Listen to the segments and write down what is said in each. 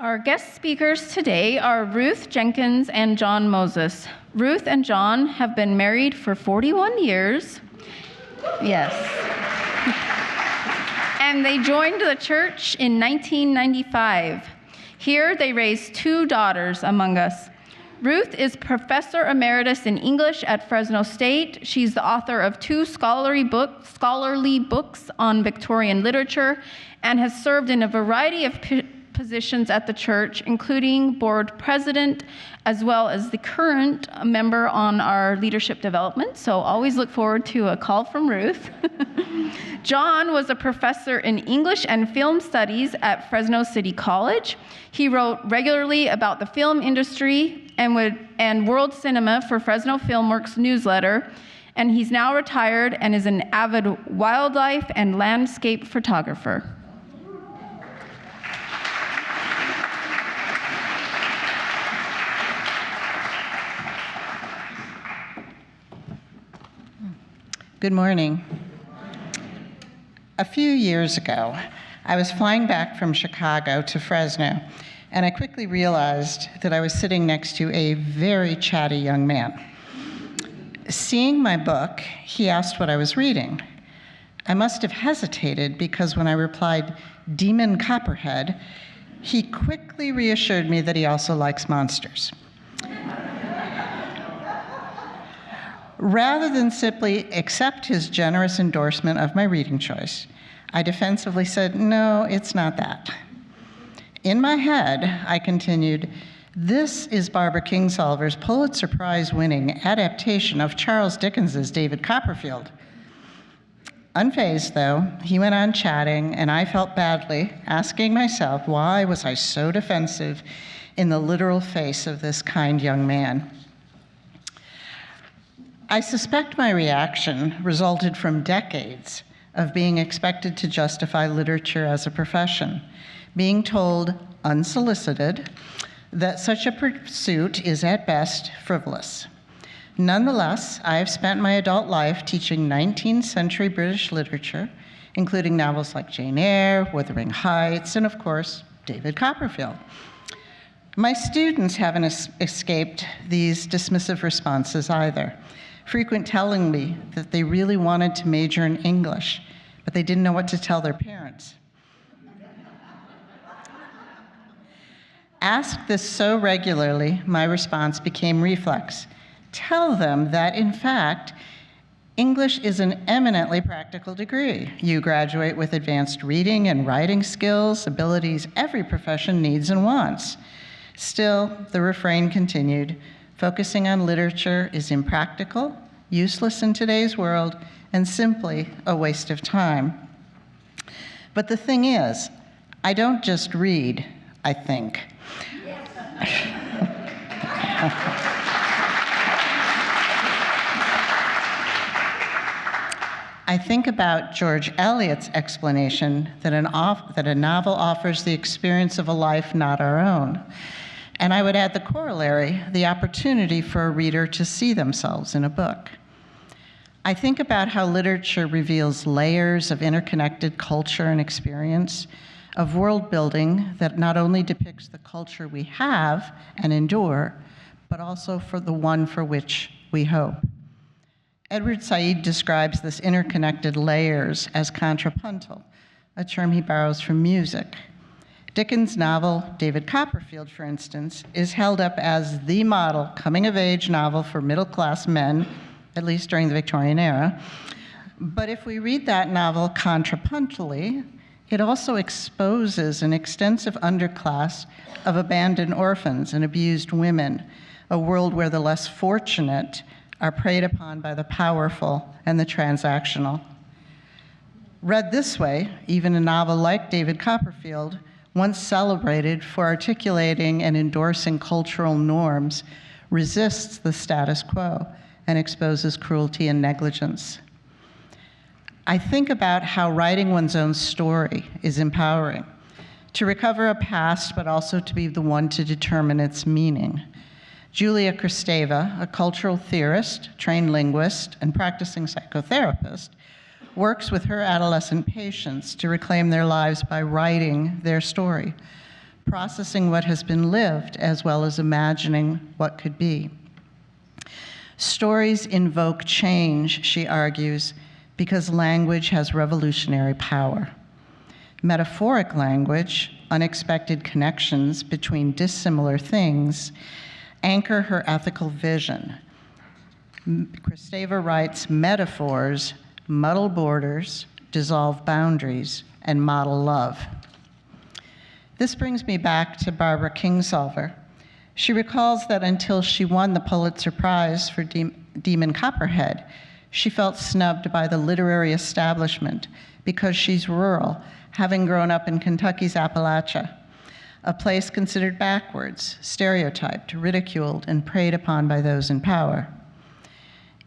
Our guest speakers today are Ruth Jenkins and John Moses. Ruth and John have been married for 41 years. Yes. And they joined the church in 1995. Here they raised 2 daughters among us. Ruth is Professor Emeritus in English at Fresno State. She's the author of 2 scholarly books on Victorian literature and has served in a variety of positions at the church, including board president, as well as the current member on our leadership development. So always look forward to a call from Ruth. John was a professor in English and film studies at Fresno City College. He wrote regularly about the film industry and world cinema for Fresno Filmworks newsletter, and he's now retired and is an avid wildlife and landscape photographer. Good morning. A few years ago, I was flying back from Chicago to Fresno, and I quickly realized that I was sitting next to a very chatty young man. Seeing my book, he asked what I was reading. I must have hesitated because when I replied, "Demon Copperhead," he quickly reassured me that he also likes monsters. Rather than simply accept his generous endorsement of my reading choice, I defensively said, "No, it's not that." In my head, I continued, "This is Barbara Kingsolver's Pulitzer Prize-winning adaptation of Charles Dickens's David Copperfield." Unfazed, though, he went on chatting, and I felt badly, asking myself, why was I so defensive in the literal face of this kind young man? I suspect my reaction resulted from decades of being expected to justify literature as a profession, being told, unsolicited, that such a pursuit is at best frivolous. Nonetheless, I have spent my adult life teaching 19th century British literature, including novels like Jane Eyre, Wuthering Heights, and of course, David Copperfield. My students haven't escaped these dismissive responses either, frequent telling me that they really wanted to major in English, but they didn't know what to tell their parents. Asked this so regularly, my response became reflex. Tell them that, in fact, English is an eminently practical degree. You graduate with advanced reading and writing skills, abilities every profession needs and wants. Still, the refrain continued, focusing on literature is impractical, useless in today's world, and simply a waste of time. But the thing is, I don't just read, I think. I think about George Eliot's explanation that a novel offers the experience of a life not our own. And I would add the corollary, the opportunity for a reader to see themselves in a book. I think about how literature reveals layers of interconnected culture and experience, of world building that not only depicts the culture we have and endure, but also for the one for which we hope. Edward Said describes this interconnected layers as contrapuntal, a term he borrows from music. Dickens' novel, David Copperfield, for instance, is held up as the model coming-of-age novel for middle-class men, at least during the Victorian era. But if we read that novel contrapuntally, it also exposes an extensive underclass of abandoned orphans and abused women, a world where the less fortunate are preyed upon by the powerful and the transactional. Read this way, even a novel like David Copperfield, once celebrated for articulating and endorsing cultural norms, resists the status quo and exposes cruelty and negligence. I think about how writing one's own story is empowering, to recover a past, but also to be the one to determine its meaning. Julia Kristeva, a cultural theorist, trained linguist, and practicing psychotherapist, works with her adolescent patients to reclaim their lives by writing their story. processing what has been lived as well as imagining what could be. Stories invoke change, she argues, because language has revolutionary power. Metaphoric language, unexpected connections between dissimilar things, anchor her ethical vision. Kristeva writes, metaphors muddle borders, dissolve boundaries, and model love. This brings me back to Barbara Kingsolver. She recalls that until she won the Pulitzer Prize for Demon Copperhead, she felt snubbed by the literary establishment because she's rural, having grown up in Kentucky's Appalachia, a place considered backwards, stereotyped, ridiculed, and preyed upon by those in power.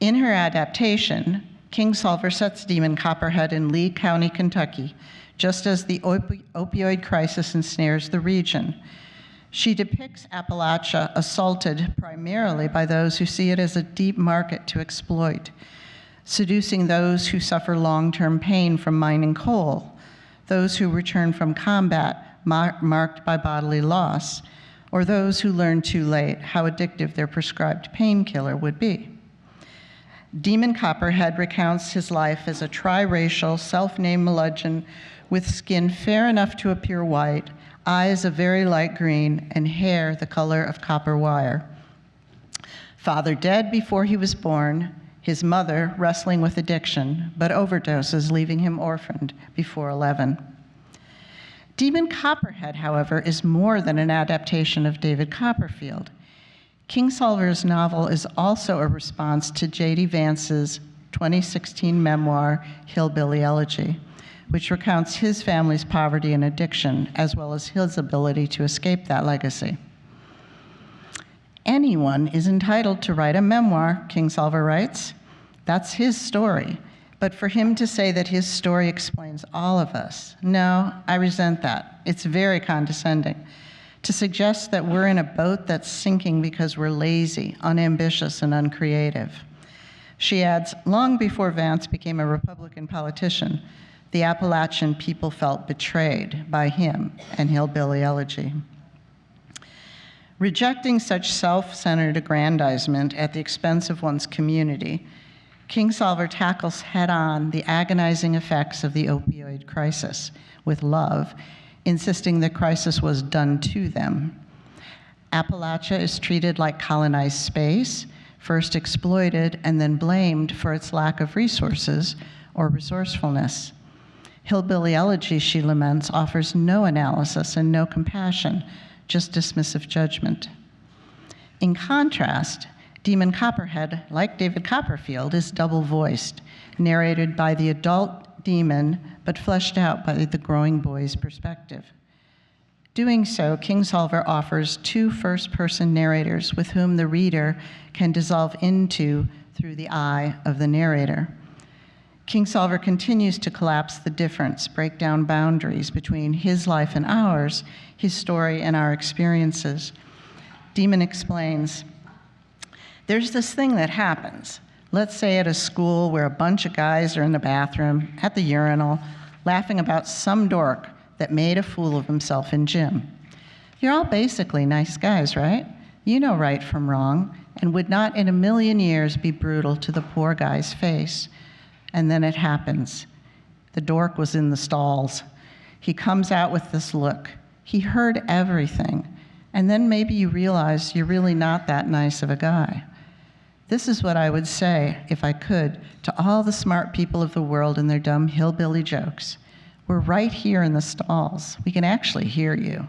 In her adaptation, Kingsolver sets Demon Copperhead in Lee County, Kentucky, just as the opioid crisis ensnares the region. She depicts Appalachia assaulted primarily by those who see it as a deep market to exploit, seducing those who suffer long-term pain from mining coal, those who return from combat marked by bodily loss, or those who learn too late how addictive their prescribed painkiller would be. Demon Copperhead recounts his life as a triracial, self-named Meludgeon with skin fair enough to appear white, eyes a very light green, and hair the color of copper wire. Father dead before he was born, his mother wrestling with addiction, but overdoses leaving him orphaned before 11. Demon Copperhead, however, is more than an adaptation of David Copperfield. Kingsolver's novel is also a response to J.D. Vance's 2016 memoir, Hillbilly Elegy, which recounts his family's poverty and addiction, as well as his ability to escape that legacy. Anyone is entitled to write a memoir, Kingsolver writes. That's his story. But for him to say that his story explains all of us, no, I resent that. It's very condescending. To suggest that we're in a boat that's sinking because we're lazy, unambitious, and uncreative. She adds, long before Vance became a Republican politician, the Appalachian people felt betrayed by him and Hillbilly Elegy. Rejecting such self-centered aggrandizement at the expense of one's community, Kingsolver tackles head-on the agonizing effects of the opioid crisis with love, insisting the crisis was done to them. Appalachia is treated like colonized space, first exploited and then blamed for its lack of resources or resourcefulness. Hillbilly Elegy, she laments, offers no analysis and no compassion, just dismissive judgment. In contrast, Demon Copperhead, like David Copperfield, is double-voiced, narrated by the adult demon, but fleshed out by the growing boy's perspective. Doing so, Kingsolver offers two first-person narrators with whom the reader can dissolve into through the eye of the narrator. Kingsolver continues to collapse the difference, break down boundaries between his life and ours, his story and our experiences. Demon explains, there's this thing that happens. Let's say at a school where a bunch of guys are in the bathroom, at the urinal, laughing about some dork that made a fool of himself in gym. You're all basically nice guys, right? You know right from wrong, and would not in a million years be brutal to the poor guy's face. And then it happens. The dork was in the stalls. He comes out with this look. He heard everything. And then maybe you realize you're really not that nice of a guy. This is what I would say, if I could, to all the smart people of the world and their dumb hillbilly jokes. We're right here in the stalls. We can actually hear you.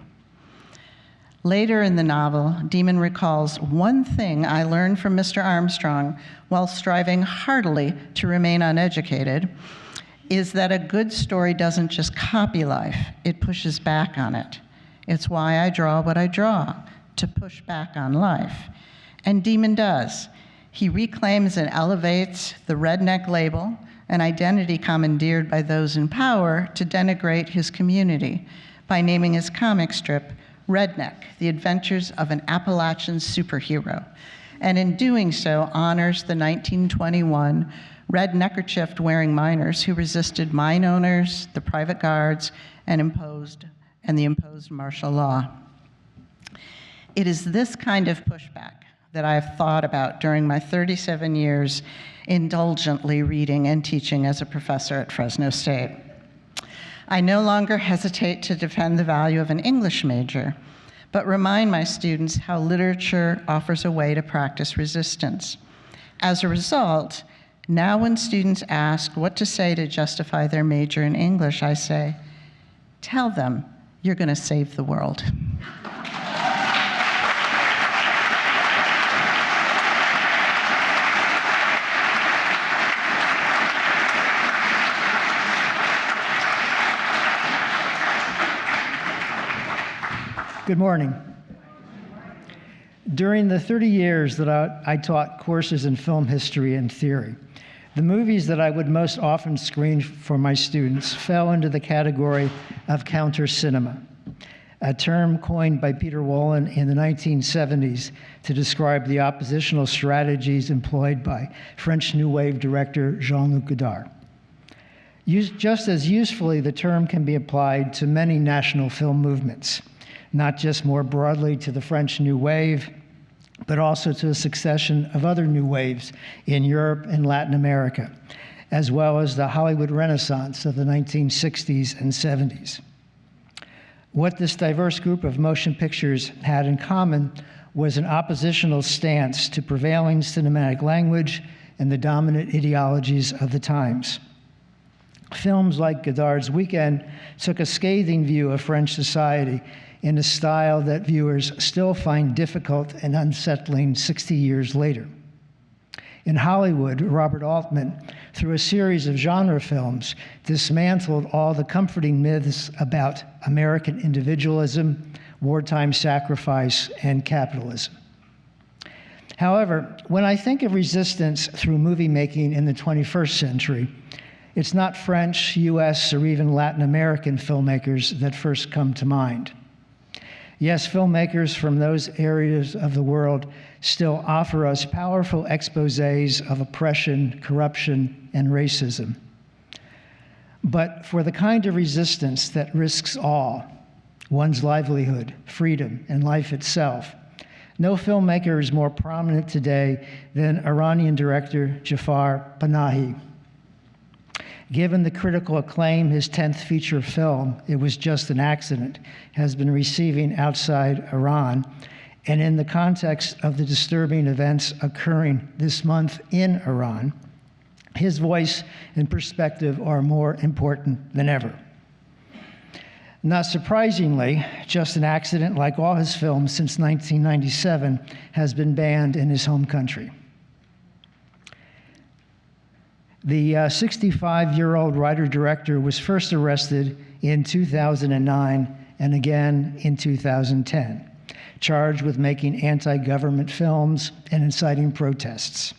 Later in the novel, Demon recalls, one thing I learned from Mr. Armstrong while striving heartily to remain uneducated is that a good story doesn't just copy life, it pushes back on it. It's why I draw what I draw, to push back on life. And Demon does. He reclaims and elevates the redneck label, an identity commandeered by those in power to denigrate his community by naming his comic strip Redneck, The Adventures of an Appalachian Superhero, and in doing so honors the 1921 red neckerchief-wearing miners who resisted mine owners, the private guards, and imposed and the imposed martial law. It is this kind of pushback that I have thought about during my 37 years indulgently reading and teaching as a professor at Fresno State. I no longer hesitate to defend the value of an English major, but remind my students how literature offers a way to practice resistance. As a result, now when students ask what to say to justify their major in English, I say, tell them you're going to save the world. Good morning. During the 30 years that I taught courses in film history and theory, the movies that I would most often screen for my students fell into the category of counter-cinema, a term coined by Peter Wolin in the 1970s to describe the oppositional strategies employed by French New Wave director Jean-Luc Godard. Just as usefully, the term can be applied to many national film movements, not just more broadly to the French New Wave, but also to a succession of other new waves in Europe and Latin America, as well as the Hollywood Renaissance of the 1960s and 70s. What this diverse group of motion pictures had in common was an oppositional stance to prevailing cinematic language and the dominant ideologies of the times. Films like Godard's Weekend took a scathing view of French society in a style that viewers still find difficult and unsettling 60 years later. In Hollywood, Robert Altman, through a series of genre films, dismantled all the comforting myths about American individualism, wartime sacrifice, and capitalism. However, when I think of resistance through movie making in the 21st century, it's not French, US, or even Latin American filmmakers that first come to mind. Yes, filmmakers from those areas of the world still offer us powerful exposés of oppression, corruption, and racism. But for the kind of resistance that risks all, one's livelihood, freedom, and life itself, no filmmaker is more prominent today than Iranian director Jafar Panahi. Given the critical acclaim his 10th feature film, It Was Just an Accident, has been receiving outside Iran, and in the context of the disturbing events occurring this month in Iran, his voice and perspective are more important than ever. Not surprisingly, Just an Accident, like all his films since 1997, has been banned in his home country. The 65-year-old writer-director was first arrested in 2009 and again in 2010, charged with making anti-government films and inciting protests.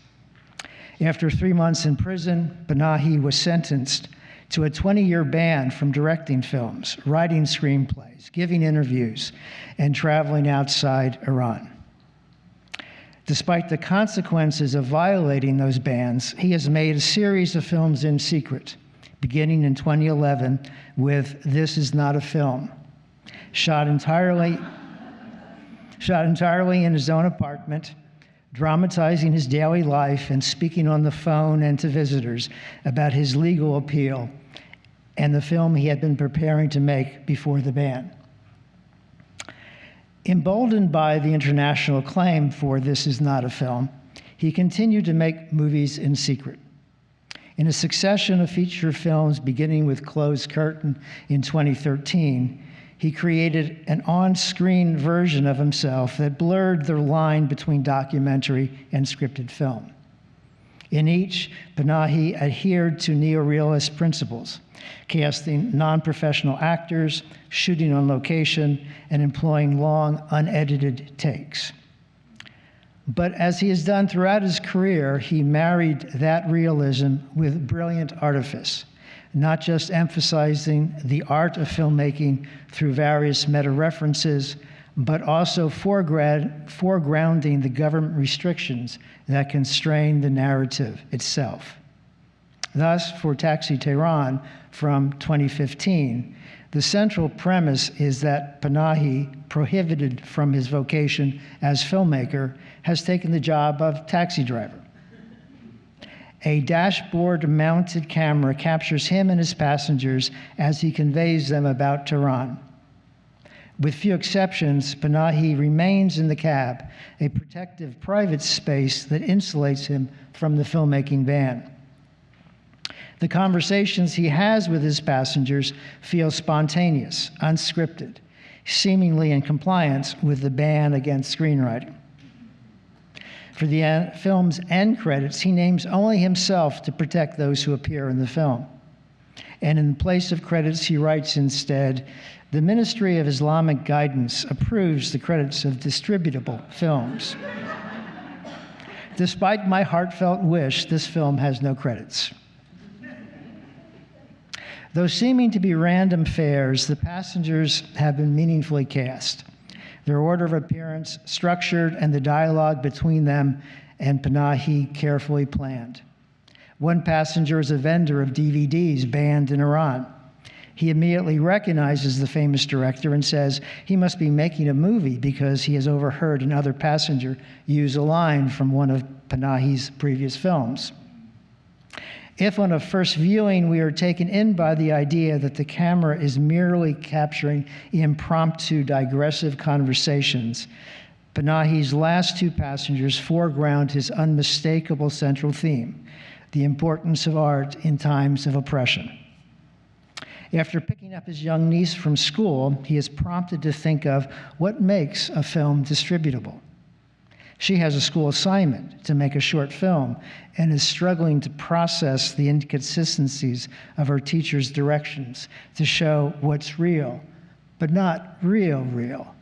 After 3 months in prison, Panahi was sentenced to a 20-year ban from directing films, writing screenplays, giving interviews, and traveling outside Iran. Despite the consequences of violating those bans, he has made a series of films in secret, beginning in 2011 with This Is Not a Film, shot entirely in his own apartment, dramatizing his daily life and speaking on the phone and to visitors about his legal appeal and the film he had been preparing to make before the ban. Emboldened by the international acclaim for This Is Not a Film, he continued to make movies in secret. In a succession of feature films beginning with Closed Curtain in 2013, he created an on-screen version of himself that blurred the line between documentary and scripted film. In each, Panahi adhered to neorealist principles, casting non-professional actors, shooting on location, and employing long, unedited takes. But as he has done throughout his career, he married that realism with brilliant artifice, not just emphasizing the art of filmmaking through various meta-references, but also foregrounding the government restrictions that constrain the narrative itself. Thus, for Taxi Tehran from 2015, The central premise is that Panahi, prohibited from his vocation as filmmaker, has taken the job of taxi driver. A dashboard-mounted camera captures him and his passengers as he conveys them about Tehran. With few exceptions, Panahi remains in the cab, a protective private space that insulates him from the filmmaking van. The conversations he has with his passengers feel spontaneous, unscripted, seemingly in compliance with the ban against screenwriting. For the film's end credits, he names only himself to protect those who appear in the film. And in place of credits, he writes instead, "The Ministry of Islamic Guidance approves the credits of distributable films." Despite my heartfelt wish, this film has no credits. Though seeming to be random fares, the passengers have been meaningfully cast. Their order of appearance structured, and the dialogue between them and Panahi carefully planned. One passenger is a vendor of DVDs banned in Iran. He immediately recognizes the famous director and says he must be making a movie because he has overheard another passenger use a line from one of Panahi's previous films. If on a first viewing we are taken in by the idea that the camera is merely capturing impromptu, digressive conversations, Panahi's last two passengers foreground his unmistakable central theme, the importance of art in times of oppression. After picking up his young niece from school, he is prompted to think of what makes a film distributable. She has a school assignment to make a short film and is struggling to process the inconsistencies of her teacher's directions to show what's real, but not real.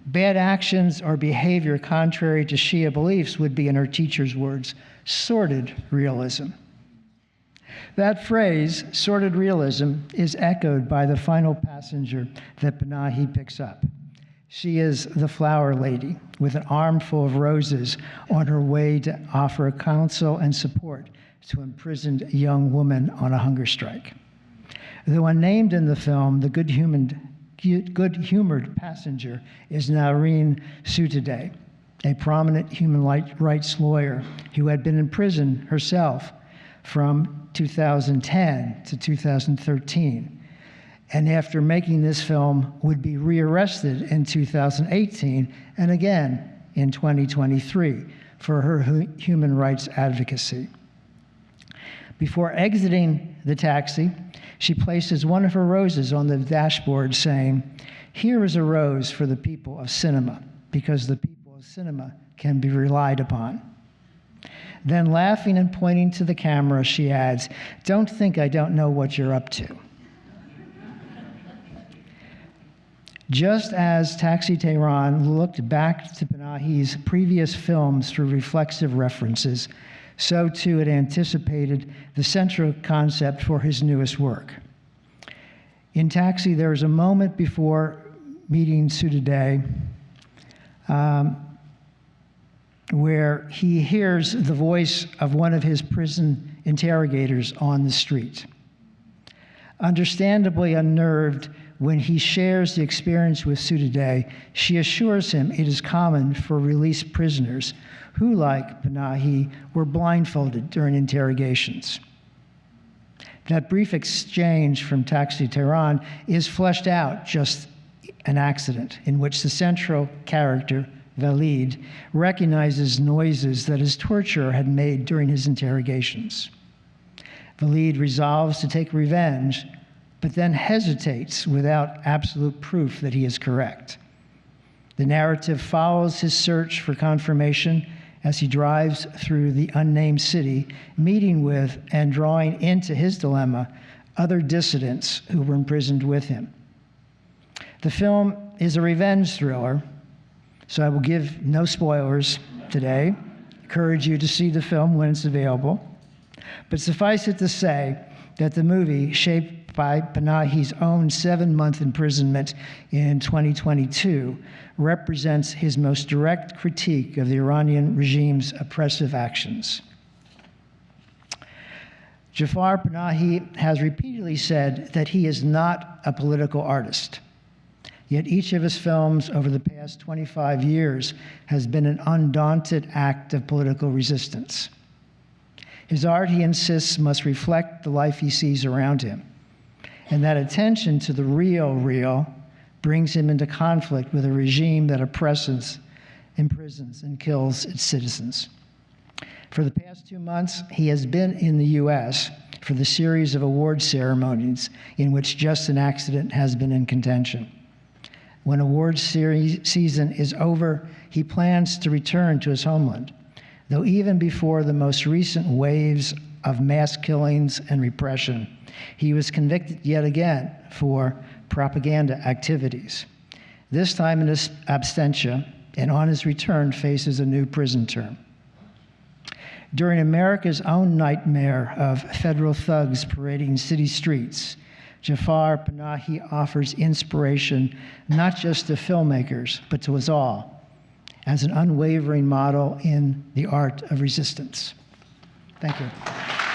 Bad actions or behavior contrary to Shia beliefs would be, in her teacher's words, sordid realism. That phrase, sordid realism, is echoed by the final passenger that Panahi picks up. She is the flower lady with an armful of roses on her way to offer counsel and support to imprisoned young woman on a hunger strike. Though unnamed in the film, the good-humored passenger is Nareen Sotoudeh, a prominent human rights lawyer who had been in prison herself from 2010 to 2013. And after making this film, would be rearrested in 2018 and again in 2023 for her human rights advocacy. Before exiting the taxi, she places one of her roses on the dashboard saying, "Here is a rose for the people of cinema, because the people of cinema can be relied upon." Then, laughing and pointing to the camera, she adds, "Don't think I don't know what you're up to." Just as Taxi Tehran looked back to Panahi's previous films for reflexive references, so too it anticipated the central concept for his newest work. In Taxi, there is a moment before meeting Sotoudeh where he hears the voice of one of his prison interrogators on the street. Understandably unnerved, when he shares the experience with Sotoudeh, she assures him it is common for released prisoners who, like Panahi, were blindfolded during interrogations. That brief exchange from Taxi Tehran is fleshed out just an accident in which the central character, Valid, recognizes noises that his torturer had made during his interrogations. Valid resolves to take revenge, but then hesitates without absolute proof that he is correct. The narrative follows his search for confirmation as he drives through the unnamed city, meeting with and drawing into his dilemma other dissidents who were imprisoned with him. The film is a revenge thriller, so I will give no spoilers today. Encourage you to see the film when it's available. But suffice it to say that the movie, shaped by Panahi's own 7-month imprisonment in 2022, represents his most direct critique of the Iranian regime's oppressive actions. Jafar Panahi has repeatedly said that he is not a political artist. Yet each of his films over the past 25 years has been an undaunted act of political resistance. His art, he insists, must reflect the life he sees around him, and that attention to the real brings him into conflict with a regime that oppresses, imprisons, and kills its citizens. For the past 2 months, he has been in the U.S. for the series of award ceremonies in which Just an Accident has been in contention. When awards season is over, he plans to return to his homeland, though even before the most recent waves of mass killings and repression, he was convicted yet again for propaganda activities. This time in absentia, and on his return faces a new prison term. During America's own nightmare of federal thugs parading city streets, Jafar Panahi offers inspiration not just to filmmakers, but to us all, as an unwavering model in the art of resistance. Thank you.